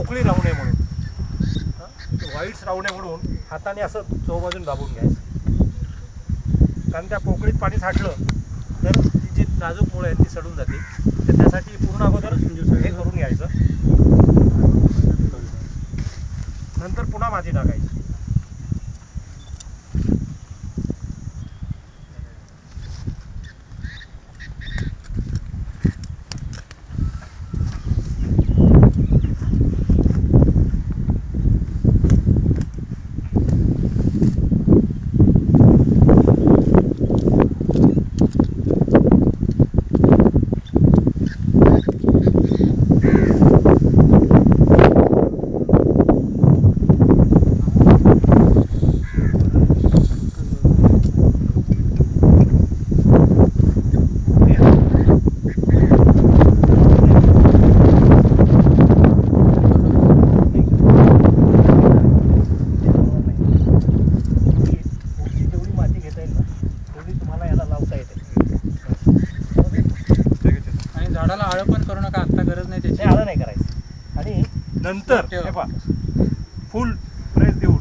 पोकळी राहू नये म्हणून, व्हाईट्स राहू नये म्हणून हाताने असं चोबाजून दाबून घ्यायचं. कारण त्या पोकळीत पाणी साठलं तर ती जी नाजूक मुळं आहेत ती सडून जाते. तर त्यासाठी पूर्ण अगोदर हे करून घ्यायचं, नंतर पुन्हा माती टाकायची. झाडाला आळं पण करू नका, आता गरज नाही त्याची. आळं नाही करायचं. आणि नंतर हे पहा, फुल प्रेस देऊन